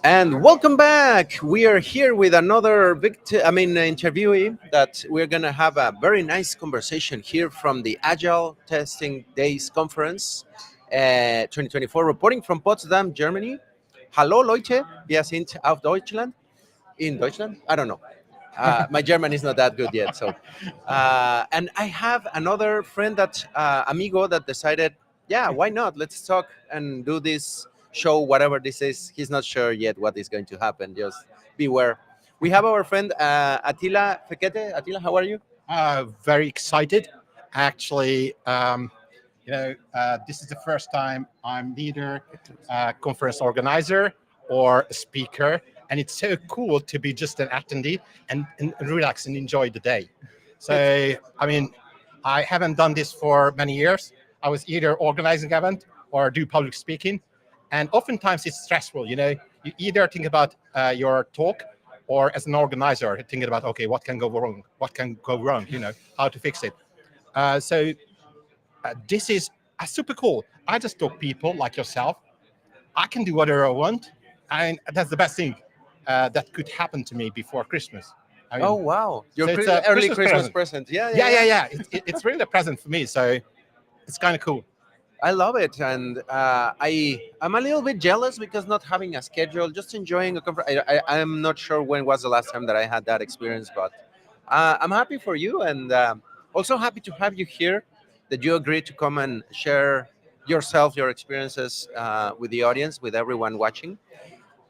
And welcome back. We are here with another interviewee that we're going to have a very nice conversation here from the Agile Testing Days Conference 2024, reporting from Potsdam, Germany. Hallo Leute, wir sind auf Deutschland. In Deutschland? I don't know. My German is not that good yet. And I have another friend amigo, that decided, yeah, why not? Let's talk and do this show, whatever this is. He's not sure yet what is going to happen. Just beware. We have our friend Attila Fekete. Attila, how are you? Very excited. Actually, this is the first time I'm neither a conference organizer or a speaker, and it's so cool to be just an attendee and relax and enjoy the day. So, I mean, I haven't done this for many years. I was either organizing event or do public speaking, and oftentimes it's stressful. You either think about your talk, or as an organizer, thinking about, okay, what can go wrong, how to fix it. This is super cool. I just talk people like yourself. I can do whatever I want, and that's the best thing that could happen to me before Christmas. Oh wow, your So it's a early Christmas present. Yeah, yeah. It's really a present for me, so it's kind of cool. I love it, and I'm a little bit jealous because not having a schedule, just enjoying a conference. I'm not sure when was the last time that I had that experience, but I'm happy for you, and also happy to have you here. That you agreed to come and share yourself, your experiences with the audience, with everyone watching.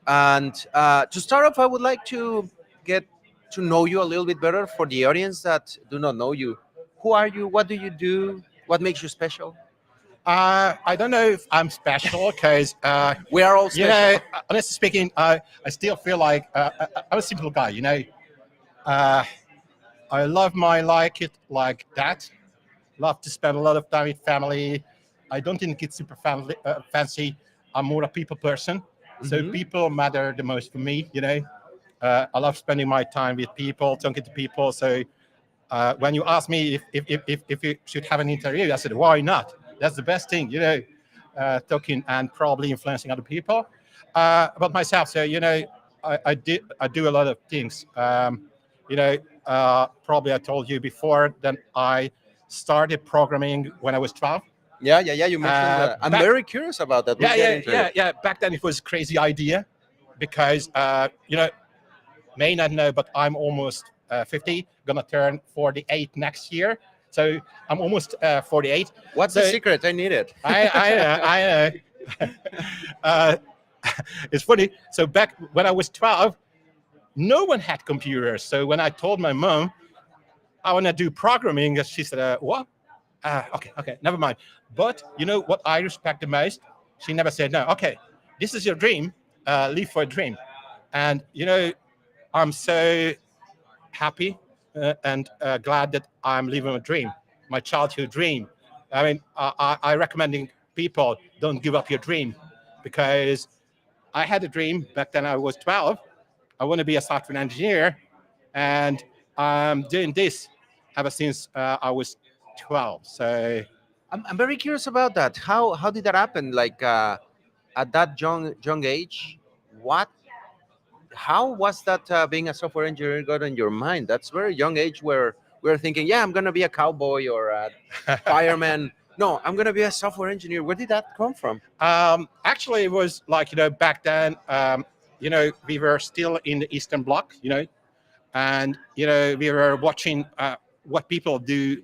And to start off, I would like to get to know you a little bit better for the audience that do not know you. Who are you? What do you do? What makes you special? I don't know if I'm special because, We are all special. honestly speaking, I still feel like I'm a simple guy. Uh, I love my like it like that. Love to spend a lot of time with family. I don't think it's super fancy. I'm more a people person, so Mhm. people matter the most for me. I love spending my time with people, talking to people. So when you ask me if you should have an interview, I said, why not? That's the best thing, talking and probably influencing other people. About myself, so I do a lot of things. You know, Probably I told you before that I started programming when I was 12. Yeah. You mentioned that. I'm Back, very curious about that. We'll yeah, get yeah, into yeah, it. yeah. Back then it was a crazy idea because may not know, but I'm almost 50, gonna turn 48 next year. So I'm almost 48. What's the So secret? I need it. I uh, it's funny. So back when I was 12, no one had computers. So when I told my mom I want to do programming, she said, "What? Okay, never mind." But you know what I respect the most? She never said no. Okay, this is your dream. Live for a dream. And I'm so happy and glad that I'm living a dream, my childhood dream. I mean, I recommending people don't give up your dream because I had a dream back then. I was 12. I want to be a software engineer, and I'm doing this ever since I was 12. So I'm very curious about that. How did that happen? Like at that young age, what? How was that being a software engineer got in your mind? That's very young age where we're thinking, yeah, I'm gonna be a cowboy or a fireman. No, I'm gonna be a software engineer. Where did that come from? actually, it was like back then. We were still in the Eastern Bloc. And we were watching what people do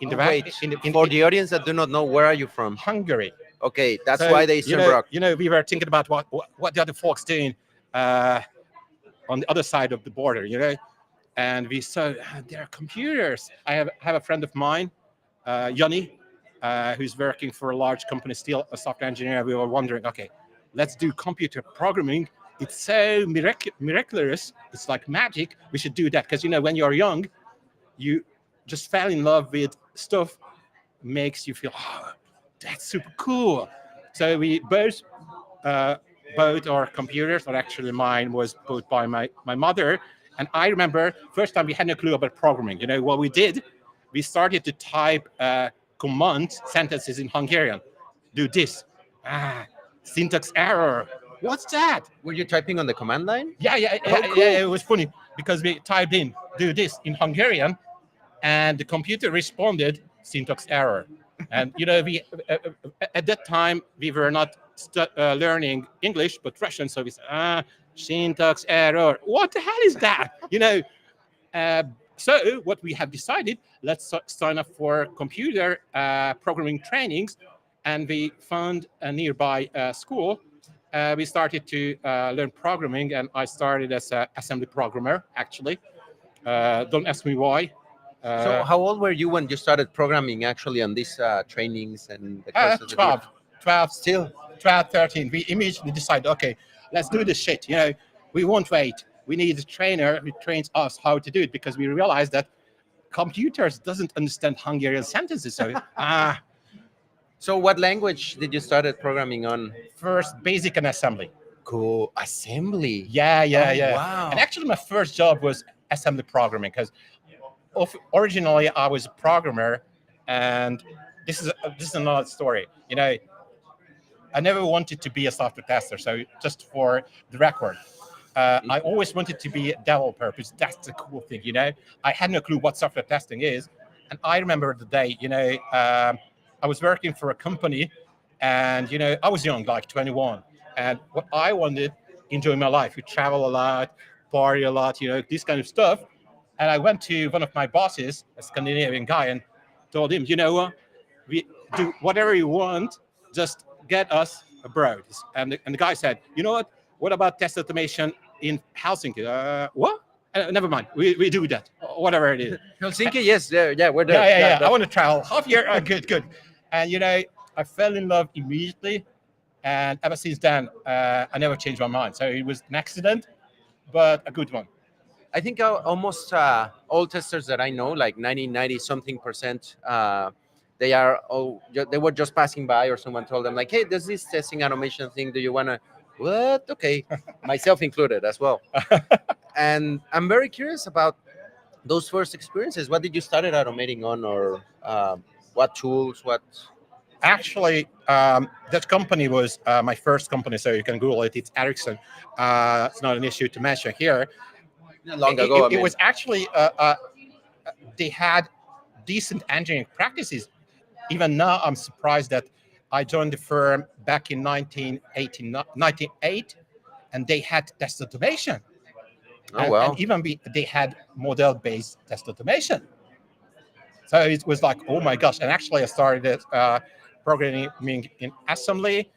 in the Wait, for in the audience that do not know, where are you from? Hungary. Okay, that's So why the Eastern Bloc. we were thinking about what the other folks doing uh, on the other side of the border. And we saw there are computers. I have a friend of mine, Yanni, who's working for a large company, still a software engineer. We were wondering, okay, let's do computer programming. It's so miraculous. It's like magic. We should do that because when you're young, you just fell in love with stuff makes you feel, oh, that's super cool. So we both our computers, or actually mine was bought by my mother. And I remember first time we had no clue about programming. What we did, we started to type commands, sentences in Hungarian. Do this. Syntax error. What's that? Were you typing on the command line? Yeah, yeah, Oh, yeah, cool. yeah. It was funny because we typed in "do this" in Hungarian, and the computer responded syntax error. And we at that time we were not learning English but Russian, so we said, syntax error. What the hell is that? Uh, so what we have decided, let's sign up for computer programming trainings, and we found a nearby school. We started to learn programming, and I started as an assembly programmer. Actually, don't ask me why. So, Uh, how old were you when you started programming actually on these trainings and the courses that you were 12, 12, still? 12, 13. We immediately decided, okay, let's do this shit. We won't wait. We need a trainer who trains us how to do it, because we realized that computers doesn't understand Hungarian sentences. So So, what language did you started programming on? first basic and assembly. Cool. Assembly. Yeah, yeah, Oh, yeah. And wow. actually, my first job was assembly programming, because originally I was a programmer, and this is another story. I never wanted to be a software tester. So just for the record, I always wanted to be a developer, because that's the cool thing. I had no clue what software testing is, and I remember the day. I was working for a company, and I was young, like 21, and what I wanted, enjoy my life. We travel a lot, party a lot, this kind of stuff. And I went to one of my bosses, a Scandinavian guy, and told him, what, we do whatever you want, just get us abroad. And the guy said, what about test automation in Helsinki? What? Never mind. We do that. Whatever it is. Helsinki, yes, there, yeah, we're there. Yeah, yeah, yeah. I that- want to travel half year. Good, good. And I fell in love immediately, and ever since then, I never changed my mind. So it was an accident, but a good one. I think almost all testers that I know, like 90 something percent, they are they were just passing by, or someone told them like, "Hey, there's this testing automation thing. Do you wanna?" What? Okay, myself included as well. And I'm very curious about those first experiences. What did you started automating on, or what tools? What Actually, that company was my first company, so you can Google it. It's Ericsson. It's not an issue to mention here. long It, ago? it, I it mean, was actually they had decent engineering practices. Even now, I'm surprised that I joined the firm back in 1998, and they had test automation, oh and well. even they had model-based test automation. So it was like, oh my gosh! And actually, I started programming in assembly,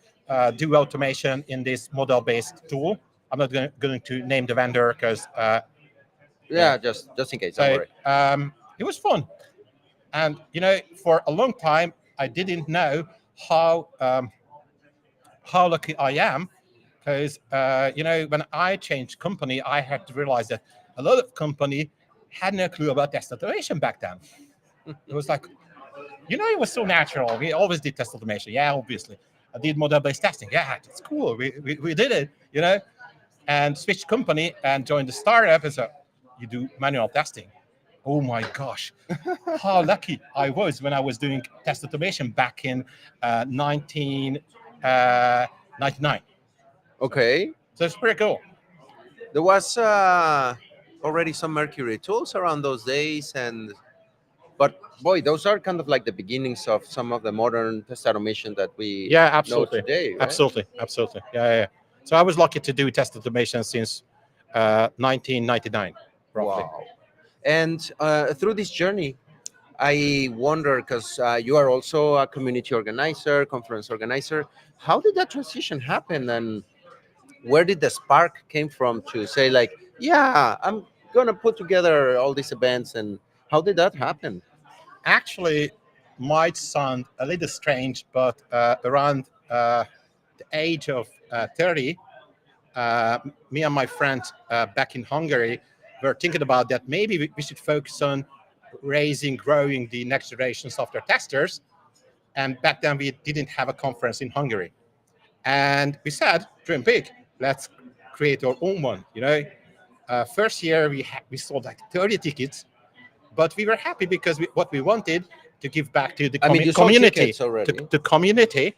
do automation in this model-based tool. I'm not going to name the vendor, because yeah. Yeah, just in case. Don't So worry. it was fun. And for a long time, I didn't know how how lucky I am, because when I changed company, I had to realize that a lot of company had no clue about test automation back then. It was like, it was so natural. We always did test automation. Yeah, obviously. I did model-based testing. Yeah, it's cool. We did it, and switched company and joined the startup. And so you do manual testing. Oh my gosh, how lucky I was when I was doing test automation back in 1999. Okay, So it's pretty cool. there was already some Mercury tools around those days, and but boy, those are kind of like the beginnings of some of the modern test automation that we Yeah, know absolutely. today, right? Absolutely. Absolutely. Yeah, yeah, yeah. So I was lucky to do test automation since 1999, roughly. Wow. And through this journey, I wonder, because you are also a community organizer, conference organizer. How did that transition happen, and where did the spark came from to say like, yeah, I'm gonna put together all these events, and how did that happen? Actually, might sound a little strange, but around the age of 30, me and my friend back in Hungary were thinking about that maybe we should focus on raising, growing the next generation software testers. And back then we didn't have a conference in Hungary. And we said, dream big, let's create our own one. First year we sold like 30 tickets, but we were happy because what we wanted to give back to the I mean, you sold community, tickets already. to community.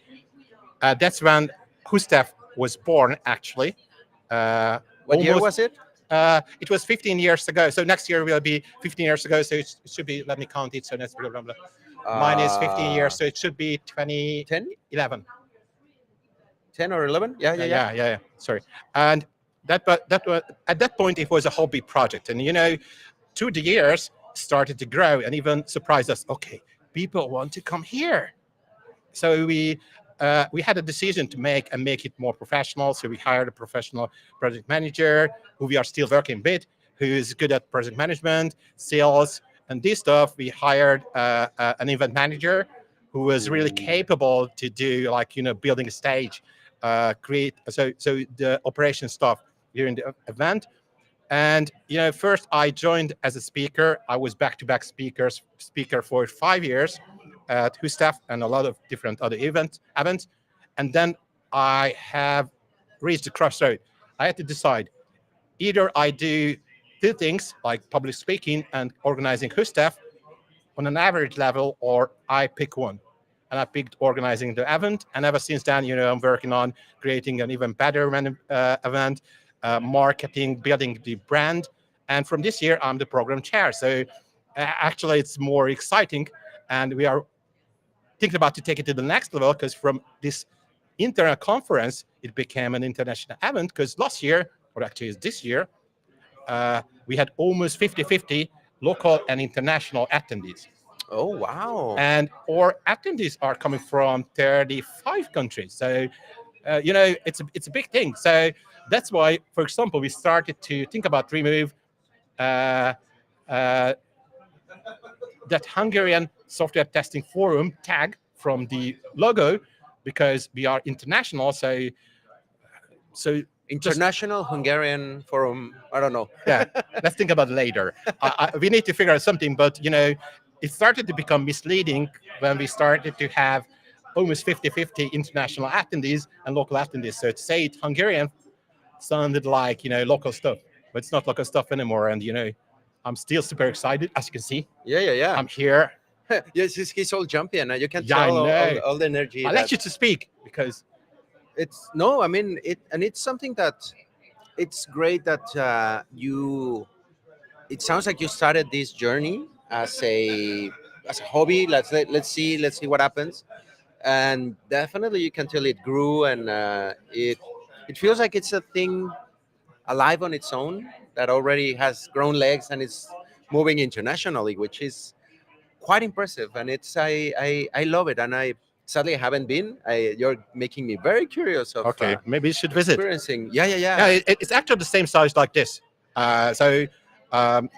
That's when Gustav was born actually. What year Almost was it? it was 15 years ago. So next year will be 15 years ago. So it should be, let me count it. So that's blah, blah, blah. Mine is 15 years. So it should be 10? 2011. 10 or 11? Yeah, yeah, yeah. Yeah. Sorry. And that was, at that point, it was a hobby project. And, through the years, started to grow and even surprised us. Okay, people want to come here. So we had a decision to make it more professional. So we hired a professional project manager who we are still working with, who is good at project management, sales, and this stuff. We hired an event manager who was really capable to do like building a stage, create so the operation stuff during the event. And first I joined as a speaker. I was back-to-back speaker for 5 years at Hustaf and a lot of different other events. And then I have reached a crossroad. I had to decide: either I do two things like public speaking and organizing Hustaf on an average level, or I pick one. And I picked organizing the event. And ever since then, I'm working on creating an even better event, marketing, building the brand. And from this year, I'm the program chair. So actually, it's more exciting. And we are thinking about to take it to the next level, because from this internal conference, it became an international event. Because last year, or actually it's this year, we had almost 50-50 local and international attendees. Oh, wow. And our attendees are coming from 35 countries. So, it's a big thing. So that's why, for example, we started to think about remove uh, uh, that Hungarian Software Testing Forum tag from the logo, because we are international. So International Hungarian Forum. I don't know. yeah, let's think about it later. We need to figure out something, but it started to become misleading when we started to have almost 50-50 international attendees and local attendees. So to say it Hungarian sounded like local stuff, but it's not local stuff anymore. And I'm still super excited, as you can see. Yeah, yeah, yeah. I'm here. Yes, he's all jumpy, and you can Yeah, I tell know. all the energy. I'll let you to speak, because It's no, I mean it, and it's something that it's great that you. It sounds like you started this journey as a hobby. Let's see what happens, and definitely you can tell it grew, and it feels like it's a thing alive on its own that already has grown legs and is moving internationally, which is quite impressive. And I love it, and I sadly haven't been. You're making me very curious of okay, maybe you should visit. experiencing. Yeah, yeah, yeah. Yeah, it's actually the same size like this. So um,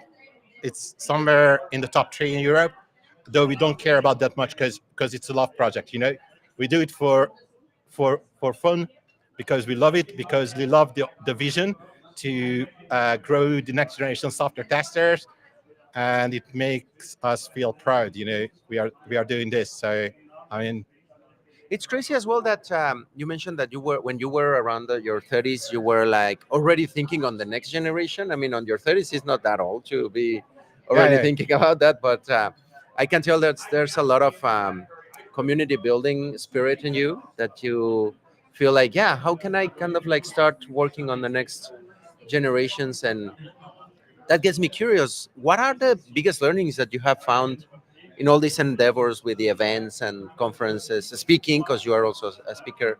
it's somewhere in the top 3 in Europe, though we don't care about that much, because it's a love project. We do it for fun, because we love it, because we love the vision to grow the next generation software testers, and it makes us feel proud. We are doing this. So I mean, It's crazy as well that you mentioned that when you were around your 30s, you were like already thinking on the next generation. I mean, on your 30s is not that old to be already yeah. thinking about that, but I can tell that there's a lot of community building spirit in you, that you feel like, yeah, how can I kind of like start working on the next generations? And that gets me curious. What are the biggest learnings that you have found in all these endeavors with the events and conferences, speaking, because you are also a speaker?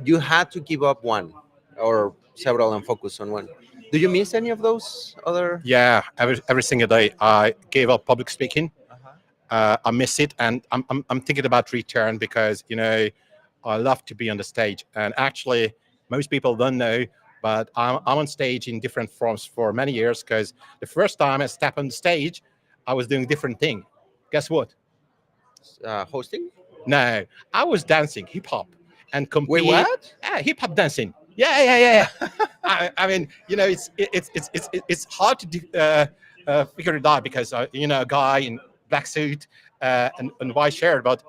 You had to give up one or several and focus on one. Do you miss any of those other? Yeah, every single day I gave up public speaking. I miss it, and I'm thinking about return, because I love to be on the stage. And actually, most people don't know, but I'm on stage in different forms for many years. Because the first time I stepped on the stage, I was doing a different thing. Guess what? Hosting? No, I was dancing hip hop and Wait, compete. what? Hip hop dancing. Yeah. I mean, it's hard to figure it out, because a guy in black suit and white shirt. But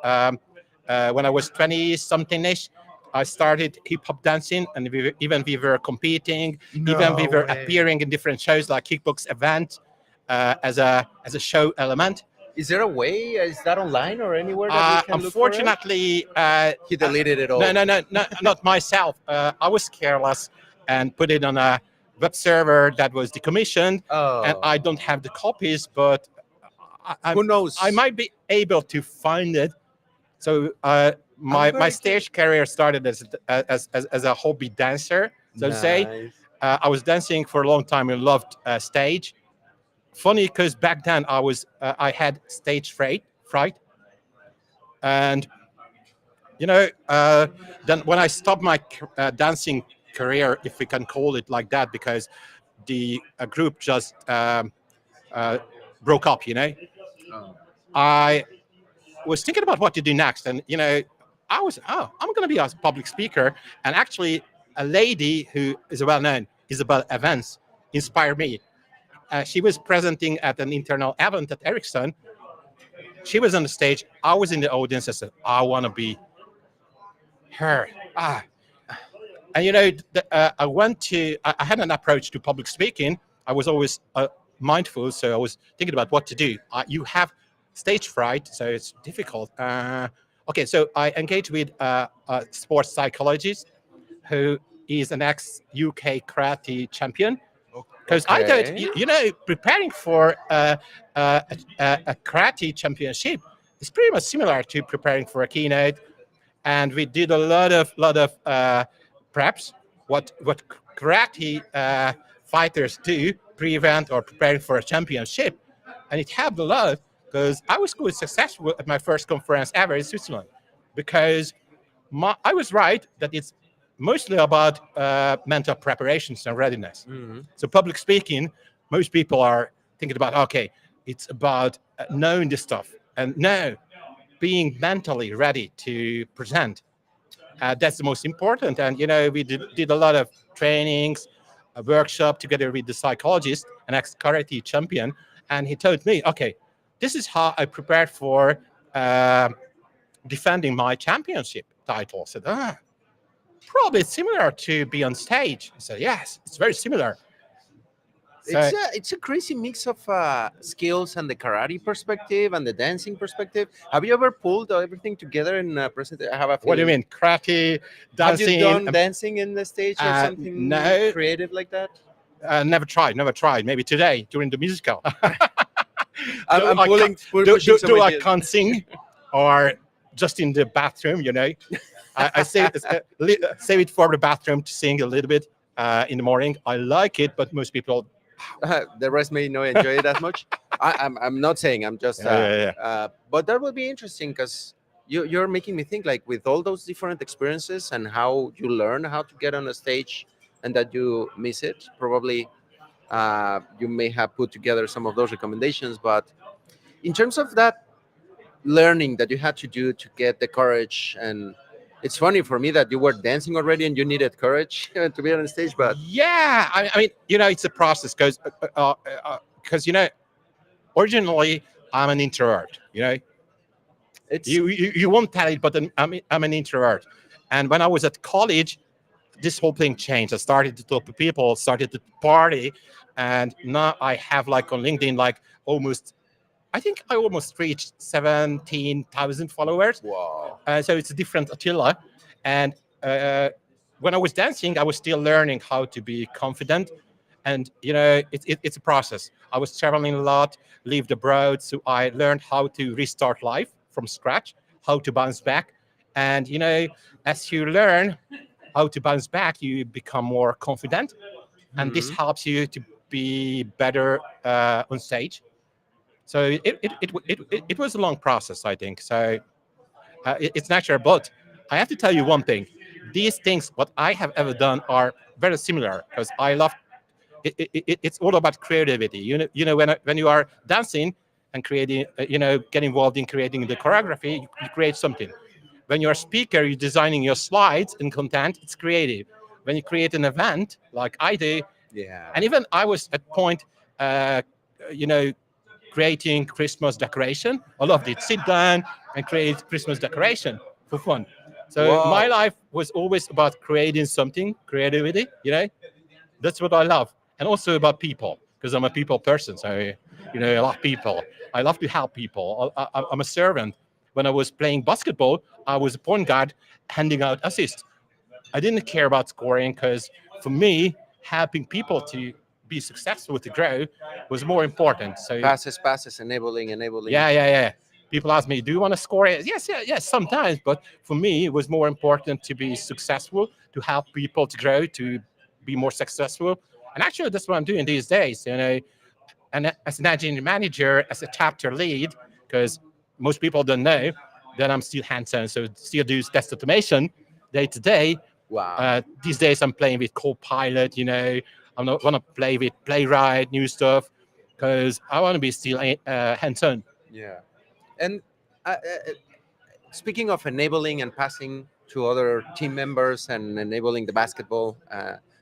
when I was 20 something ish, I started hip hop dancing, and we were competing. Even we No were way. appearing in different shows like Kickbox event as a show element. Is there a way? Is that online or anywhere that we can look for it? Unfortunately, He deleted it all. no, not myself. I was careless and put it on a web server that was decommissioned, and Oh, I don't have the copies, but who knows? I might be able to find it. So I'm my very curious. stage career started as a hobby dancer, so to say. Nice. I was dancing for a long time and loved stage. Funny because back then I had stage fright, and you know then when I stopped my dancing career, if we can call it like that, because the group just uh, broke up. Oh. I was thinking about what to do next, and I'm going to be a public speaker, and actually a lady who is well known, Isabel Evans, inspired me. She was presenting at an internal event at Ericsson. She was on the stage. I was in the audience. I said, I want to be her. And I had an approach to public speaking. I was always mindful, so I was thinking about what to do. You have stage fright, so it's difficult. Okay, so I engaged with a sports psychologist who is an ex-UK karate champion. Because I thought, Okay. preparing for a karate championship is pretty much similar to preparing for a keynote, and we did a lot of preps. What karate fighters do pre-event or preparing for a championship, and it helped a lot because I was quite successful at my first conference ever in Switzerland, because I was right that it's mostly about mental preparations and readiness. Mhm. So public speaking, most people are thinking about, okay, it's about knowing this stuff, and no, being mentally ready to present. That's the most important. And we did a lot of trainings, a workshop together with the psychologist, an ex-karate champion, and he told me, okay, this is how I prepared for uh, defending my championship title. I said, probably similar to be on stage. I said, yes, it's very similar. So It's a crazy mix of skills and the karate perspective and the dancing perspective. Have you ever pulled everything together in a present? I have a what do you feeling. mean, karate, Have you dancing? done dancing in the stage or something No, creative like that? never tried, never tried. Maybe today during the musical. I'm, though I'm I pulling, can't, pushing some I ideas. can't sing, or just in the bathroom. I save it for the bathroom to sing a little bit in the morning. I like it, but most people. The rest may not enjoy it as much. I'm not saying. I'm just. Yeah. But that would be interesting because you're making me think like with all those different experiences and how you learn how to get on a stage and that you miss it. Probably you may have put together some of those recommendations, but in terms of that learning that you had to do to get the courage and it's funny for me that you were dancing already and you needed courage to be on stage, but Yeah, I mean, it's a process because originally I'm an introvert. it's You won't tell it, but I'm an introvert. And when I was at college, this whole thing changed. I started to talk to people, started to party, and now I have like on LinkedIn like almost. I think I almost reached 17,000 followers. wow. So it's a different Attila. And when I was dancing, I was still learning how to be confident. And it's a process. I was traveling a lot, lived abroad, so I learned how to restart life from scratch, how to bounce back. And as you learn how to bounce back, you become more confident, and this Mhm. helps you to be better on stage. So it was a long process, I think. So it's natural, but I have to tell you one thing: these things, what I have ever done, are very similar because I love. It's all about creativity. When you are dancing and creating, get involved in creating the choreography, you create something. When you're a speaker, you're designing your slides and content. It's creative. When you create an event, like I do, Yeah. and even I was at point, you know, creating Christmas decoration. I loved it. Sit down and create Christmas decoration for fun. So my Wow. life was always about creating something, creativity. That's what I love, and also about people because I'm a people person. So I love people. I love to help people. I'm a servant. When I was playing basketball, I was a point guard handing out assists. I didn't care about scoring because for me, helping people to be successful to grow was more important. So Passes, enabling. yeah. People ask me, "Do you want to score?" Yes, yes, sometimes. But for me, it was more important to be successful, to help people to grow, to be more successful. And actually, that's what I'm doing these days. And as an engineering manager, as a chapter lead, because most people don't know that I'm still hands-on, so still do test automation day to day. Wow. These days, I'm playing with Copilot. I'm not want to play with Playwright, new stuff, because I want to be still hands-on. Yeah. And speaking of enabling and passing to other team members and enabling the basketball,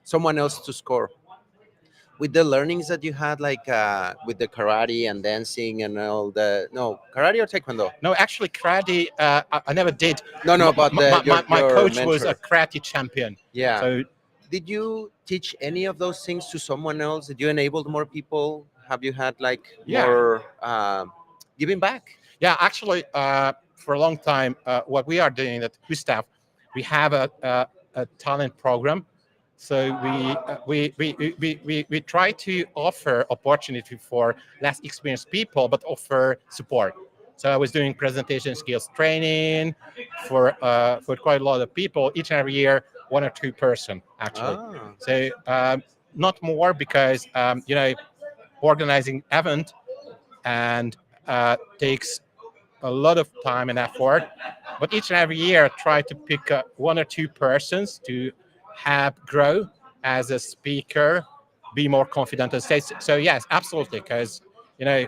someone else to score. With the learnings that you had, like with the karate and dancing and all the no karate or taekwondo? No, actually, karate, I never did. No, no, but My your coach was a mentor. karate champion. Yeah. So Did you teach any of those things to someone else? Did you enable more people? Have you had like yeah, more giving back? yeah. Actually, for a long time, what we are doing at Gustav, we have a talent program. So we try to offer opportunity for less experienced people, but offer support. So I was doing presentation skills training for quite a lot of people each and every year, one or two person actually. Ah, So not more because organizing event and takes a lot of time and effort. But each and every year, I try to pick one or two persons to help grow as a speaker, be more confident on stage. So yes, absolutely, because you know,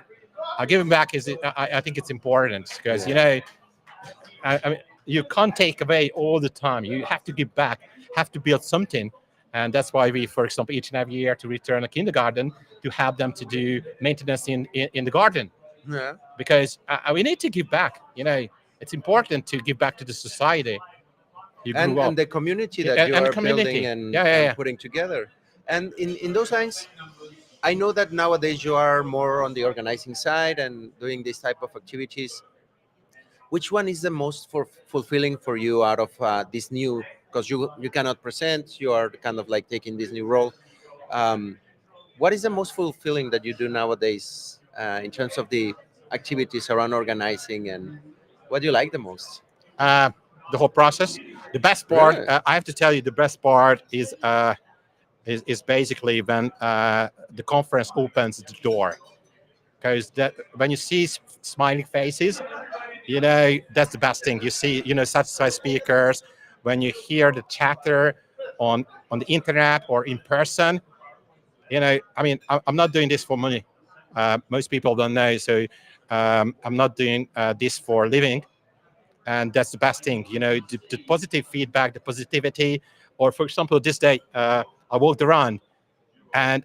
giving back is I think it's important because yeah. I mean you can't take away all the time. You have to give back, have to build something. And that's why we, for example, each and every year to return a kindergarten to help them to do maintenance in the garden Yeah. because we need to give back. It's important to give back to the society you grew And up. the community Yeah, that you and the are building community. Yeah, yeah, and yeah. putting together. And in those lines, I know that nowadays you are more on the organizing side and doing this type of activities. Which one is the most fulfilling for you out of this new? Because you cannot present, you are kind of like taking this new role. Um, what is the most fulfilling that you do nowadays in terms of the activities around organizing, and what do you like the most? Uh, the whole process. The best part, Really? I have to tell you, the best part is basically when the conference opens the door. Because that when you see smiling faces, that's the best thing. You see, satisfied speakers. When you hear the chatter on the internet or in person, I mean, I'm not doing this for money. Most people don't know, so I'm not doing this for a living, and that's the best thing. The positive feedback, the positivity. Or for example, this day I walked around, and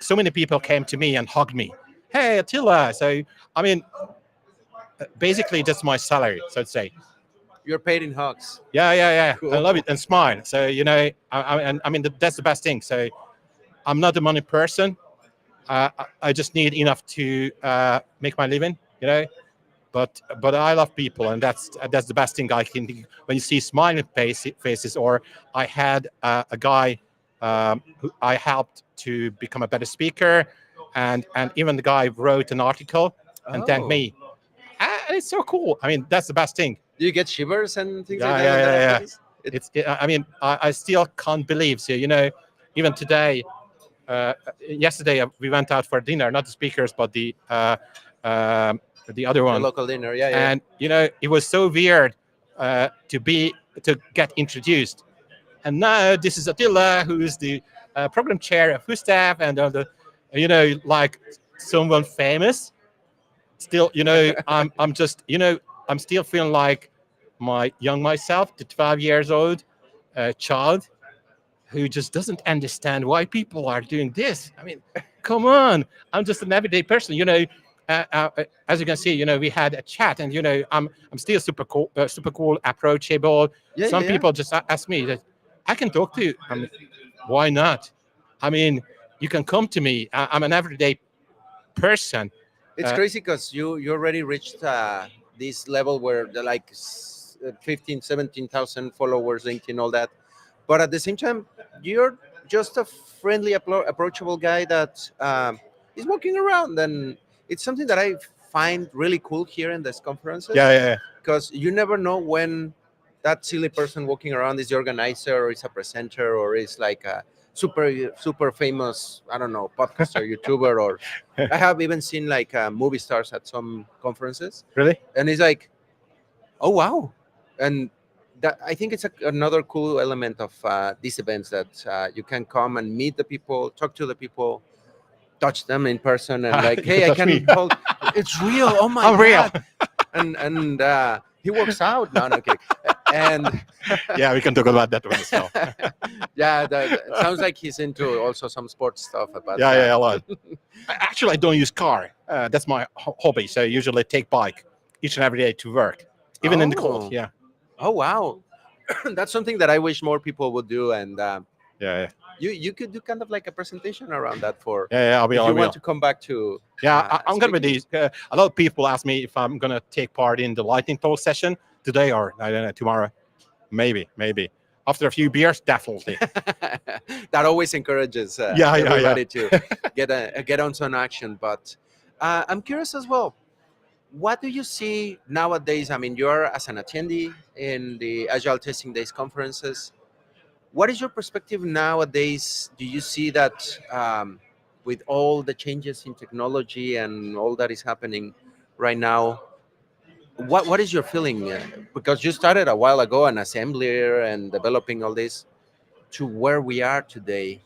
so many people came to me and hugged me. Hey, Attila. So I mean, basically, that's my salary, so to say. You're paid in hugs. Yeah. I love Cool. it and smile. So I mean, that's the best thing. So I'm not a money person. I just need enough to make my living, But I love people, and that's the best thing I can do. When you see smiling faces, or I had a guy who I helped to become a better speaker, and even the guy wrote an article and thanked Oh, me. And it's so cool. I mean, that's the best thing. do you get shivers and things like Yeah, that yeah, when that yeah, yeah. happens? I mean, I still can't believe. So even today, yesterday we went out for dinner, not the speakers, but uh, the other The one. local dinner, yeah, yeah. And it was so weird to get introduced. And now this is Attila, who is the program chair of Gustav, and like someone famous. Still, I'm just, I'm still feeling like my young myself, the 12 years old child who just doesn't understand why people are doing this. I mean, come on. I'm just an everyday person. As you can see, we had a chat, and I'm still super cool, approachable. Yeah, yeah, Some yeah. people just ask me that I can talk to you. Why not? I mean, you can come to me. I'm an everyday person. It's Uh, crazy because you already reached this level where they're like 15, 17,000 followers, LinkedIn, all that. But at the same time, you're just a friendly, approachable guy that is walking around. And it's something that I find really cool here in these yeah, conferences yeah, yeah. because you never know when that silly person walking around is the organizer or is a presenter or is like a super famous, I don't know, podcaster, YouTuber, or I have even seen like movie stars at some conferences, Really? and it's like, oh wow, and that I think it's another cool element of these events that you can come and meet the people, talk to the people, touch them in person, and like, You can hey, I touch me. can hold. It's real. Oh my I'm real. god, and he works out. No, no kidding. And Yeah, we can talk about that one as well. yeah, that sounds like he's into also some sports stuff. But Yeah, yeah, a lot. Actually, I don't use car. That's my hobby. So I usually take bike each and every day to work, even in the cold. oh, Yeah, oh wow, that's something that I wish more people would do. And yeah, yeah, you could do kind of like a presentation around that for yeah. Yeah, I will. if I you want will. to come back to Yeah, I'm gonna be speaking. these. A lot of people ask me if I'm gonna take part in the lightning talk session today or I don't know tomorrow. Maybe, maybe after a few beers, definitely. That always encourages Yeah, yeah, yeah. everybody to get on some action. But I'm curious as well. What do you see nowadays? I mean, you're as an attendee in the Agile Testing Days conferences. What is your perspective nowadays? Do you see that with all the changes in technology and all that is happening right now? What is your feeling? Because you started a while ago an assembler and developing all this to where we are today.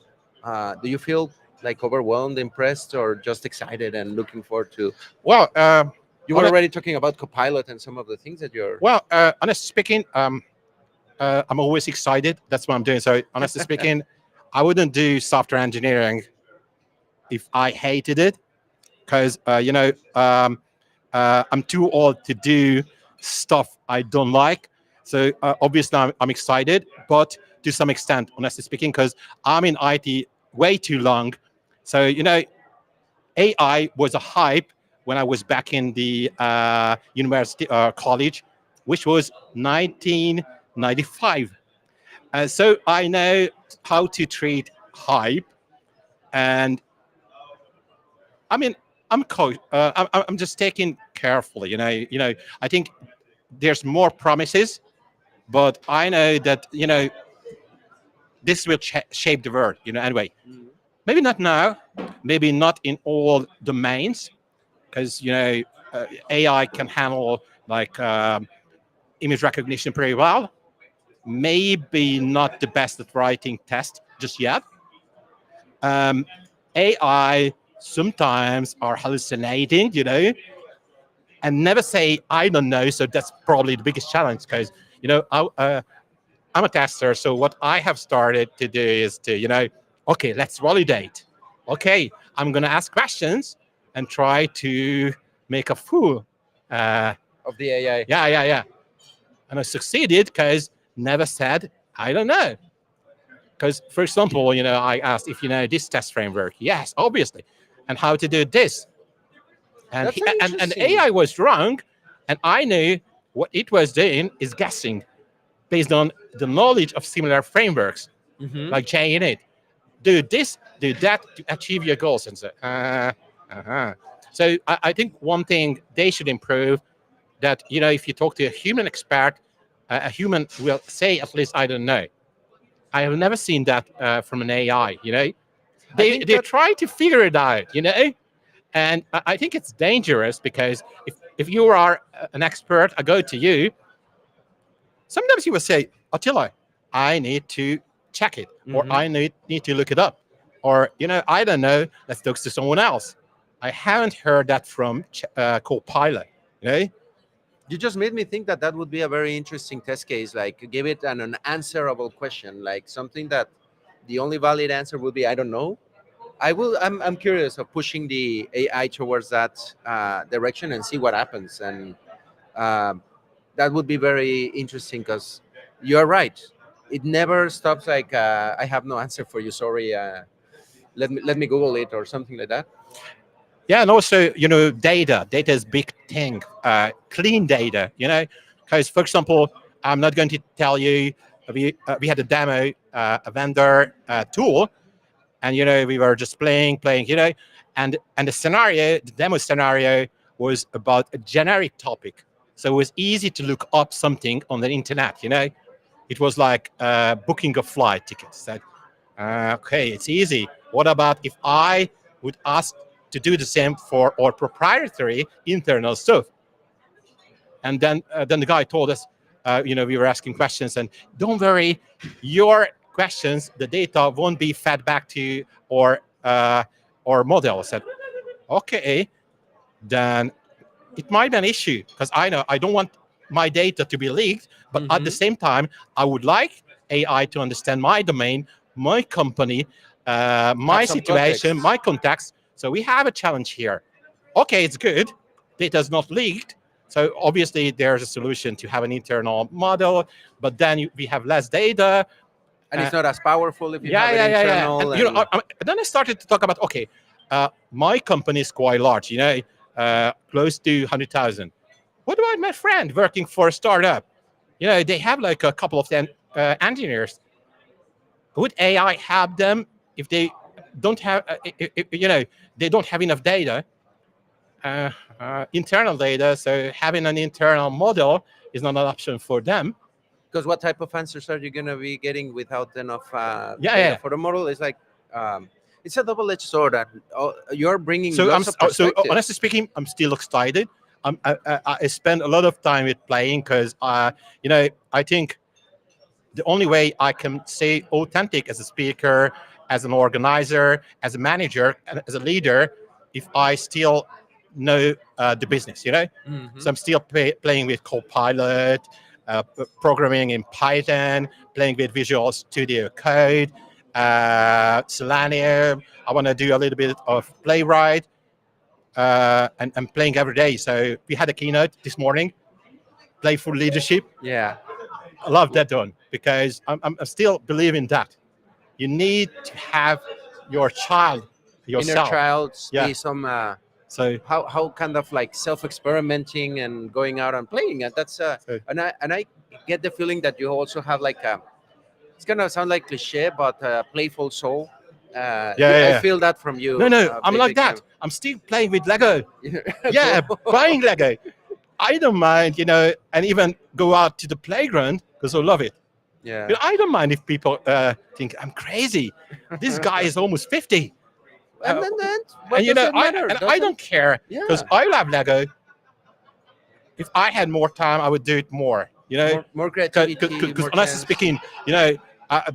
Do you feel like overwhelmed, impressed, or just excited and looking forward to? Well, You on were a, already talking about Copilot and some of the things that you're. honestly speaking, I'm always excited. That's what I'm doing. So honestly speaking, I wouldn't do software engineering if I hated it, because I'm too old to do stuff I don't like. So obviously I'm excited, but to some extent, honestly speaking, because I'm in IT way too long. So AI was a hype when I was back in the university college, which was 1995. So I know how to treat hype, and I mean, I'm just taking carefully. I think there's more promises, but I know that this will shape the world. Anyway, Mhm. maybe not now, maybe not in all domains, because AI can handle like image recognition pretty well. Maybe not the best at writing tests just yet. Um, AI sometimes are hallucinating, and never say I don't know. So that's probably the biggest challenge because I'm a tester. So what I have started to do is to okay, let's validate. Okay, I'm gonna ask questions and try to make a fool. Uh, Of the AI. yeah, yeah, yeah. And I succeeded because never said I don't know. Because for example, I asked if you know this test framework. Yes, obviously, and how to do this. And That's very and interesting. AI was wrong, and I knew what it was doing is guessing based on the knowledge of similar frameworks Hmm. like JUnit. Do this, do that to achieve your goals, and so. Uh-huh. So I think one thing they should improve that if you talk to a human expert, a human will say at least I don't know. I have never seen that from an AI. I They think they that try to figure it out. And I think it's dangerous because if you are an expert, I go to you. Sometimes you will say, Attila, I need to check it, or mhm. I need to look it up, or I don't know. Let's talk to someone else. I haven't heard that from Copilot. You know, You just made me think that that would be a very interesting test case. Like, give it an unanswerable question, like something that the only valid answer would be I don't know. I will. I'm curious of pushing the AI towards that direction and see what happens. And um, that would be very interesting because you're right. It never stops. Like I have no answer for you. Sorry. Let me Google it or something like that. Yeah, and also, data is big thing. Clean data, because for example, I'm not going to tell you. We had a demo, a vendor tool, and we were just playing, and the demo scenario was about a generic topic, so it was easy to look up something on the internet. It was like booking a flight ticket. Said, okay, it's easy. What about if I would ask to do the same for our proprietary internal stuff? And then the guy told us, we were asking questions, and don't worry, your questions, the data won't be fed back to our model. I said, okay, then it might be an issue because I know I don't want my data to be leaked, but at the same time, I would like AI to understand my domain, my company, my some situation, context. my contacts. So we have a challenge here. Okay, it's good. Data is not leaked. So obviously there's a solution to have an internal model, but then we have less data. And it's not as powerful if you Yeah, have it yeah, yeah, yeah. internal. And And then I started to talk about, okay, my company is quite large, close to 100,000. What about my friend working for a startup? They have like a couple of engineers. Would AI help them if they don't have, they don't have enough data, internal data? So having an internal model is not an option for them. because what type of answers are you going to be getting without enough Yeah, data yeah. for the model? It's like it's a double-edged sword. And you're bringing So lots of honestly perspectives. speaking, I'm still excited. I spend a lot of time with playing because I think the only way I can stay authentic as a speaker, as an organizer, as a manager, and as a leader, if I still know the business. So I'm still playing with Copilot, programming in Python, playing with Visual Studio Code, Selenium. I want to do a little bit of Playwright, and playing every day. So we had a keynote this morning, Playful Leadership. Yeah, I love that one because I still believe in that. You need to have your child inner yourself. child Yeah. be some So, how kind of like self-experimenting and going out and playing. And that's so and I get the feeling that you also have like a, it's gonna sound like cliche, but playful soul. yeah, yeah, I yeah. feel that from No, you, no, I'm big, like big that. time. I'm still playing with Lego. Yeah, Cool. buying Lego. I don't mind, and even go out to the playground because I love it. Yeah. I don't mind if people think I'm crazy. This guy is almost 50. And Uh, then and what does it I matter? and I Doesn't. don't care because Yeah. I love Lego. If I had more time, I would do it more. More creativity, Because more honestly chance. speaking,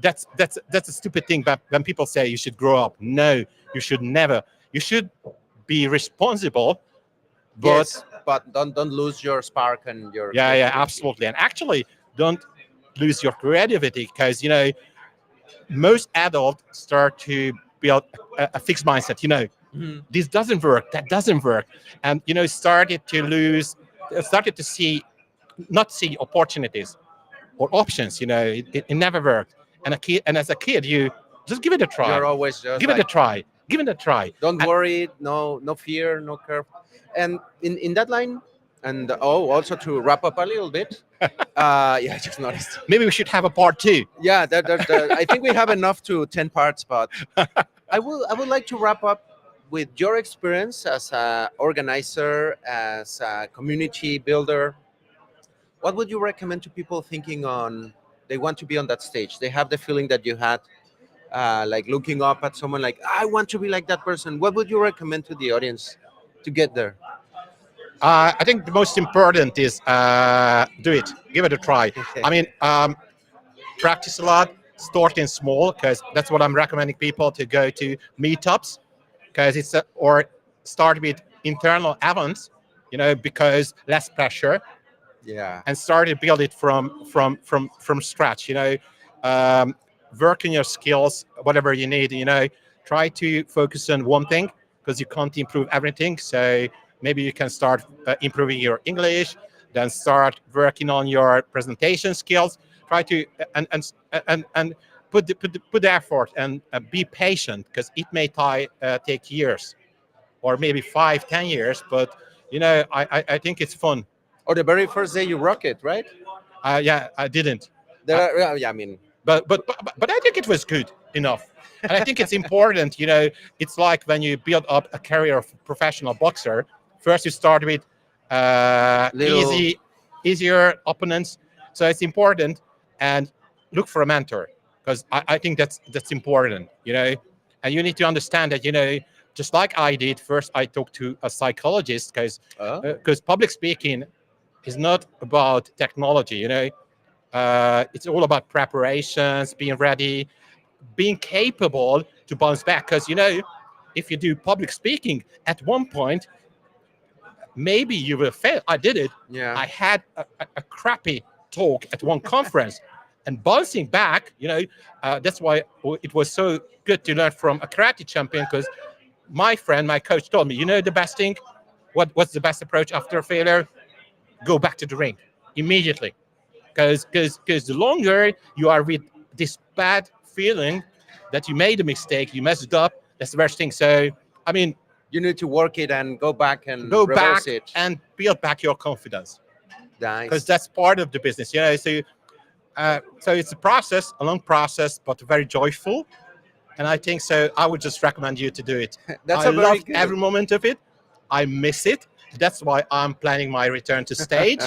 that's a stupid thing. But when people say you should grow up, no, you should never. You should be responsible, but Yes, but don't lose your spark and your yeah, yeah, creativity. absolutely. And actually, don't lose your creativity because most adults start to build a fixed mindset. Mhm. This doesn't work, that doesn't work, and started to see, not see opportunities or options. It never worked. And as a kid, you just give it a try, You're always just give it a like, try, give it a try. don't And worry, no fear, no curve. And in that line, and also to wrap up a little bit, yeah, I just noticed. maybe we should have a part two. Yeah, I think we have enough to 10 parts, but I would like to wrap up with your experience as a organizer, as a community builder. What would you recommend to people thinking on they want to be on that stage? They have the feeling that you had, like looking up at someone like I want to be like that person. What would you recommend to the audience to get there? I think the most important is do it, give it a try. Okay. I mean, practice a lot, starting small, because that's what I'm recommending people to go to meetups, because or start with internal events, because less pressure, Yeah. and start to build it from scratch. Um, Work on your skills, whatever you need. Try to focus on one thing because you can't improve everything. So maybe you can start improving your English, then start working on your presentation skills. Try to and put the effort and be patient because it may take years or maybe 5, 10 years. But I think it's fun. Or the very first day you rock it, right? Yeah, I didn't. There Uh, are, yeah, I mean, but I think it was good enough, and I think it's important. It's like when you build up a career of professional boxer. First, you start with little. easier opponents, so it's important, and look for a mentor, because I think that's important. And you need to understand that just like I did. First, I talked to a psychologist because Oh, public speaking is not about technology. It's all about preparations, being ready, being capable to bounce back. Because if you do public speaking, at one point maybe you will fail. I did it. yeah. I had a crappy talk at one conference, and bouncing back. That's why it was so good to learn from a karate champion. Because my coach told me, the best thing, what's the best approach after a failure? Go back to the ring immediately, because the longer you are with this bad feeling that you made a mistake, you messed it up, that's the worst thing. So I mean, You need to work it and go back and go reverse back it. and build back your confidence, because Nice. that's part of the business. So it's a long process, but very joyful. And I think so. I would just recommend you to do it. That's I a very love good. every moment of it. I miss it. That's why I'm planning my return to stage,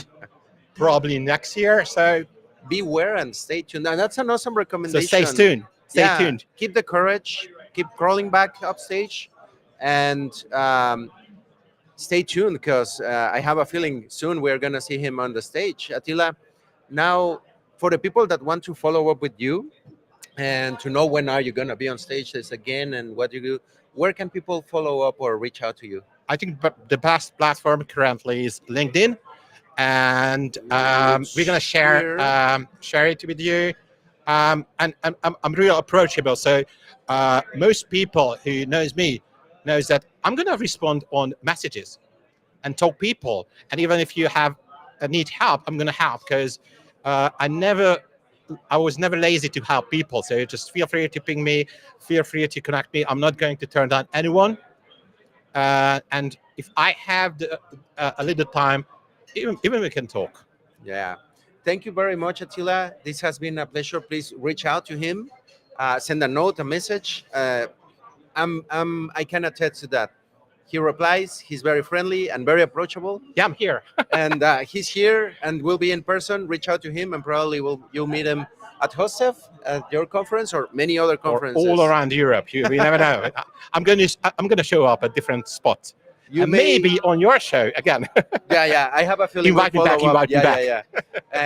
probably next year. Beware and stay tuned. Now, that's an awesome So stay recommendation. tuned. Stay Yeah, tuned. keep the courage, keep crawling back upstage, and stay tuned because I have a feeling soon we're going to see him on the stage. Attila, now for the people that want to follow up with you and to know when are you going to be on stage this again and what you do, where can people follow up or reach out to you? I think the best platform currently is LinkedIn, and we're gonna It's share here. share it with you. And I'm real approachable, so most people who knows me knows that I'm gonna respond on messages and talk people. And even if you have need help, I'm gonna help, because I was never lazy to help people. So just feel free to ping me, feel free to connect me. I'm not going to turn down anyone. And if I have a little time, even we can talk. Yeah. Thank you very much, Attila. This has been a pleasure. Please reach out to him, send a note, a message. I can attest to that. He replies. He's very friendly and very approachable. Yeah, I'm here. And he's here and will be in person. Reach out to him, and probably you'll meet him at HOSTEF, at your conference, or many other Or all conferences. around Europe. We never know. I'm gonna show up at different spots, You and may. maybe on your show again. Yeah, yeah. I have a feeling we'll Invite me back. follow up. Invite me Yeah, yeah, back. yeah.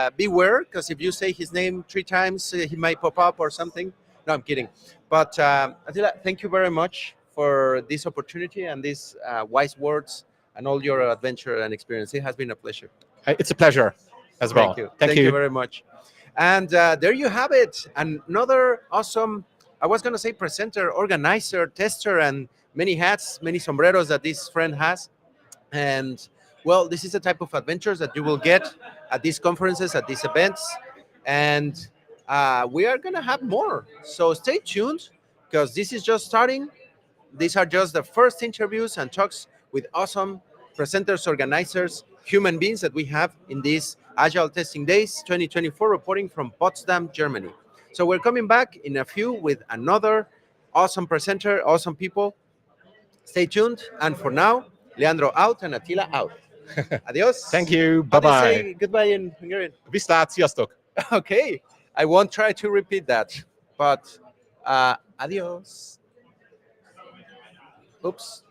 And beware, because if you say his name 3 times, he might pop up or something. No, I'm kidding. But Attila, thank you very much for this opportunity and these wise words and all your adventure and experience. It has been a pleasure. It's a pleasure as Thank well. you. Thank Thank you you. very much. And there you have it. Another awesome, I was going to say presenter, organizer, tester, and many hats, many sombreros that this friend has. And well, this is the type of adventures that you will get at these conferences, at these events. And we are going to have more. So stay tuned because this is just starting. These are just the first interviews and talks with awesome presenters, organizers, human beings that we have in these Agile Testing Days 2024, reporting from Potsdam, Germany. So we're coming back in a few with another awesome presenter, awesome people. Stay tuned. And for now, Leandro out and Attila out. Thank Adios. you. How Bye do you bye. say goodbye in Hungarian? Viszlát, sziasztok. Okay. I won't try to repeat that, but adios. Oops.